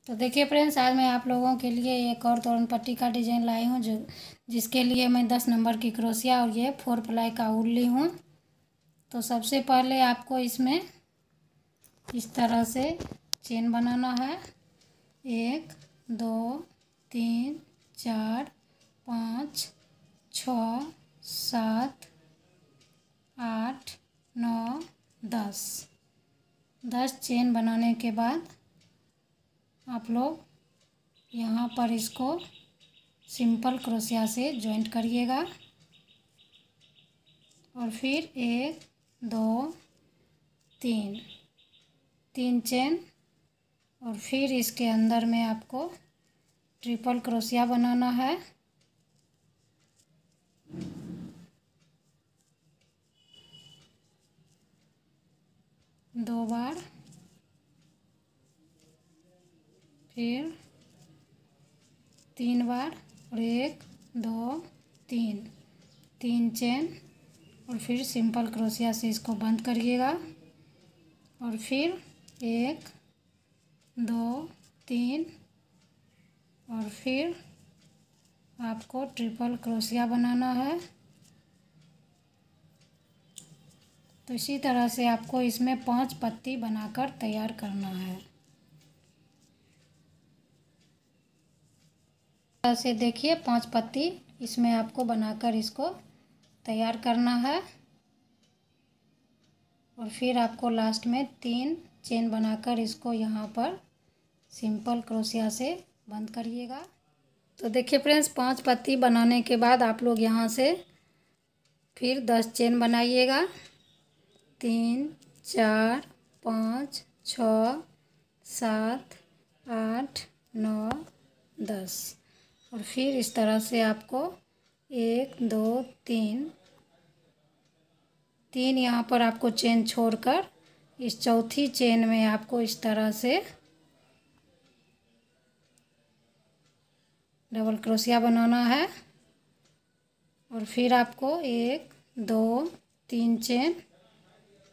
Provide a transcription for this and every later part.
तो देखिए फ्रेंड्स, आज मैं आप लोगों के लिए एक और तोरण पट्टी का डिज़ाइन लाई हूँ जिसके लिए मैं 10 नंबर की क्रोशिया और ये 4 प्लाई का ऊल ली हूँ। तो सबसे पहले आपको इसमें इस तरह से चेन बनाना है। 1 2 3 4 5 6 7 8 9 10 चेन बनाने के बाद आप लोग यहाँ पर इसको सिंपल क्रोशिया से जॉइंट करिएगा और फिर 1 2 3 चेन और फिर इसके अंदर में आपको ट्रिपल क्रोशिया बनाना है। दो बार, फिर 3 बार और 1 2 3 चेन और फिर सिंपल क्रोशिया से इसको बंद करिएगा और फिर 1 2 3 और फिर आपको ट्रिपल क्रोशिया बनाना है। तो इसी तरह से आपको इसमें 5 पत्ती बनाकर तैयार करना है। ऐसे देखिए 5 पत्ती इसमें आपको बनाकर इसको तैयार करना है और फिर आपको लास्ट में 3 चेन बनाकर इसको यहाँ पर सिंपल क्रोशिया से बंद करिएगा। तो देखिए फ्रेंड्स, 5 पत्ती बनाने के बाद आप लोग यहाँ से फिर 10 चेन बनाइएगा। 3 4 5 6 7 8 9 10 और फिर इस तरह से आपको 1 2 3 यहाँ पर आपको चेन छोड़कर इस चौथी चेन में आपको इस तरह से डबल क्रोशिया बनाना है और फिर आपको 1 2 3 चेन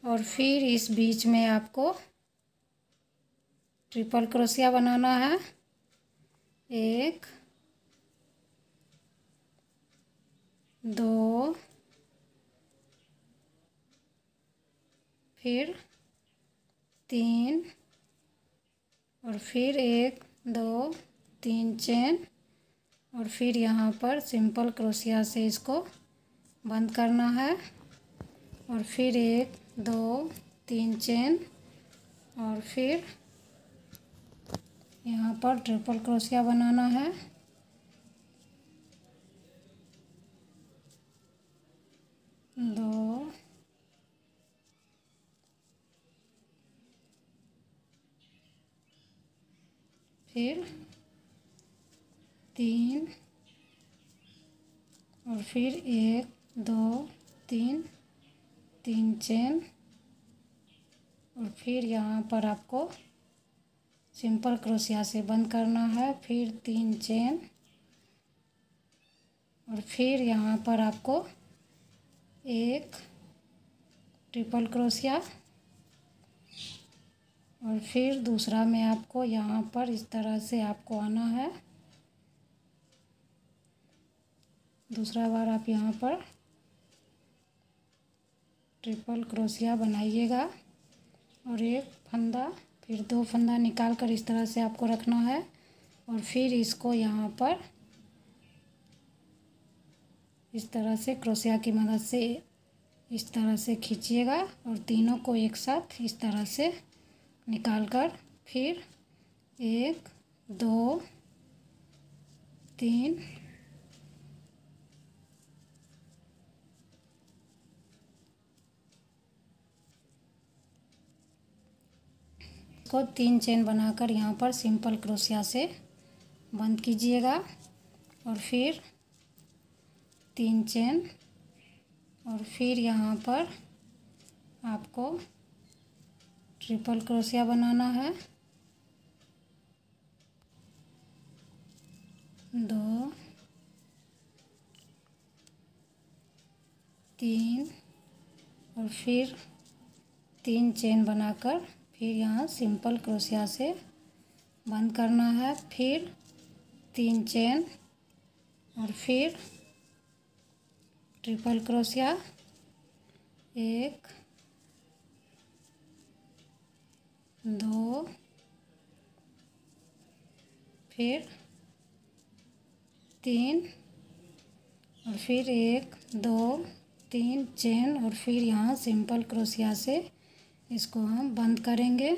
और फिर इस बीच में आपको ट्रिपल क्रोशिया बनाना है। 1 2 फिर 3 और फिर 1 2 3 चेन और फिर यहाँ पर सिंपल क्रोशिया से इसको बंद करना है और फिर 1 2 3 चेन और फिर यहाँ पर ट्रिपल क्रोशिया बनाना है। दो फिर 3 और फिर 1 2 3 चेन और फिर यहाँ पर आपको सिंपल क्रोशिया से बंद करना है। फिर 3 चेन और फिर यहाँ पर आपको एक ट्रिपल क्रोशिया और फिर दूसरा में आपको यहाँ पर इस तरह से आपको आना है। दूसरा बार आप यहाँ पर ट्रिपल क्रोशिया बनाइएगा और एक फंदा फिर 2 फंदा निकाल कर इस तरह से आपको रखना है और फिर इसको यहाँ पर इस तरह से क्रोशिया की मदद से इस तरह से खींचिएगा और तीनों को एक साथ इस तरह से निकाल कर फिर 1 2 3 को 3 चेन बनाकर यहाँ पर सिंपल क्रोशिया से बंद कीजिएगा और फिर 3 चेन और फिर यहाँ पर आपको ट्रिपल क्रोशिया बनाना है। 2 3 और फिर 3 चेन बनाकर फिर यहाँ सिंपल क्रोशिया से बंद करना है, फिर 3 चेन और फिर ट्रिपल क्रोशिया, 1 2, फिर 3 और फिर 1 2 3 चेन और फिर यहाँ सिंपल क्रोशिया से इसको हम बंद करेंगे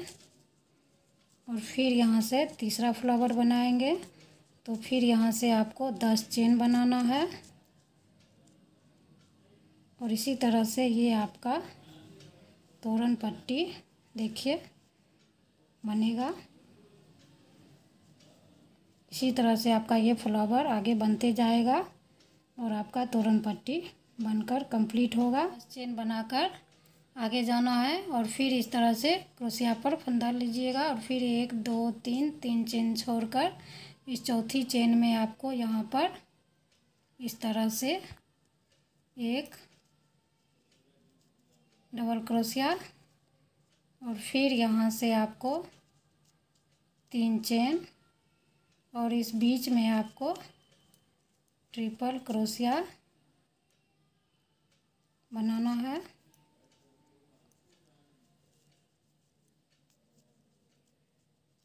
और फिर यहाँ से तीसरा फ्लावर बनाएंगे। तो फिर यहाँ से आपको 10 चेन बनाना है और इसी तरह से ये आपका तोरण पट्टी देखिए बनेगा। इसी तरह से आपका ये फ्लावर आगे बनते जाएगा और आपका तोरण पट्टी बनकर कंप्लीट होगा। चेन बनाकर आगे जाना है और फिर इस तरह से क्रोशिया पर फंदा लीजिएगा और फिर 1 2 3 चेन छोड़कर इस चौथी चेन में आपको यहाँ पर इस तरह से एक डबल क्रोशिया और फिर यहाँ से आपको 3 चेन और इस बीच में आपको ट्रिपल क्रोशिया बनाना है।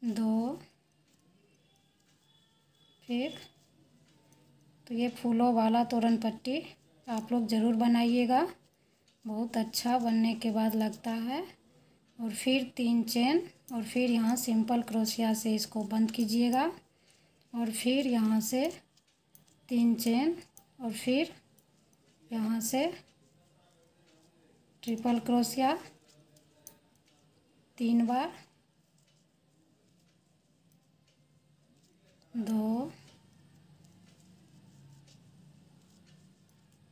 दो, फिर तो ये फूलों वाला तोरण पट्टी आप लोग ज़रूर बनाइएगा, बहुत अच्छा बनने के बाद लगता है। और फिर 3 चेन और फिर यहाँ सिंपल क्रोशिया से इसको बंद कीजिएगा और फिर यहाँ से 3 चेन और फिर यहाँ से ट्रिपल क्रोशिया 3 बार, 2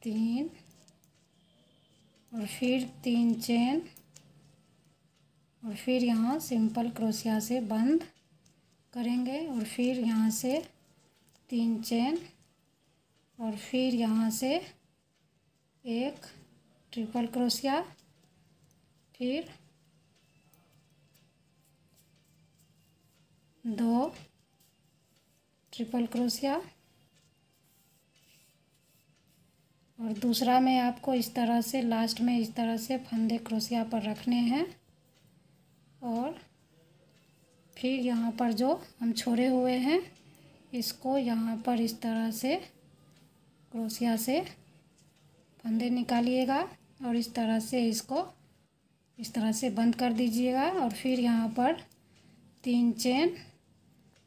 3 और फिर 3 चेन और फिर यहाँ सिंपल क्रोशिया से बंद करेंगे और फिर यहाँ से 3 चेन और फिर यहाँ से एक ट्रिपल क्रोशिया, फिर 2 ट्रिपल क्रोशिया और दूसरा में आपको इस तरह से लास्ट में इस तरह से फंदे क्रोशिया पर रखने हैं और फिर यहाँ पर जो हम छोड़े हुए हैं इसको यहाँ पर इस तरह से क्रोशिया से फंदे निकालिएगा और इस तरह से इसको इस तरह से बंद कर दीजिएगा और फिर यहाँ पर 3 चेन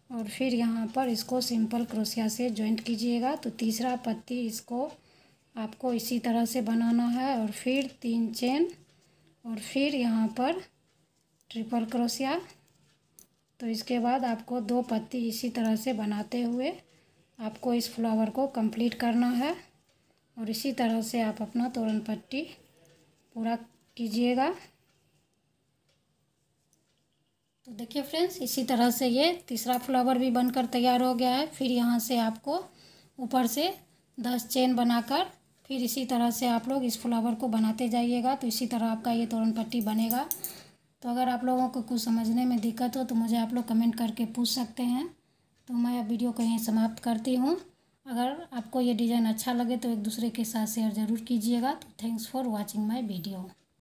और फिर यहाँ पर इसको सिंपल क्रोशिया से जॉइंट कीजिएगा। तो तीसरा पत्ती इसको आपको इसी तरह से बनाना है और फिर 3 चेन और फिर यहाँ पर ट्रिपल क्रोशिया। तो इसके बाद आपको 2 पत्ती इसी तरह से बनाते हुए आपको इस फ्लावर को कंप्लीट करना है और इसी तरह से आप अपना तोरण पट्टी पूरा कीजिएगा। तो देखिए फ्रेंड्स, इसी तरह से ये तीसरा फ्लावर भी बनकर तैयार हो गया है। फिर यहाँ से आपको ऊपर से 10 चेन बनाकर फिर इसी तरह से आप लोग इस फ्लावर को बनाते जाइएगा। तो इसी तरह आपका ये तोरण पट्टी बनेगा। तो अगर आप लोगों को कुछ समझने में दिक्कत हो तो मुझे आप लोग कमेंट करके पूछ सकते हैं। तो मैं वीडियो को यहीं समाप्त करती हूँ। अगर आपको ये डिज़ाइन अच्छा लगे तो एक दूसरे के साथ शेयर ज़रूर कीजिएगा। तो thanks for watching my video.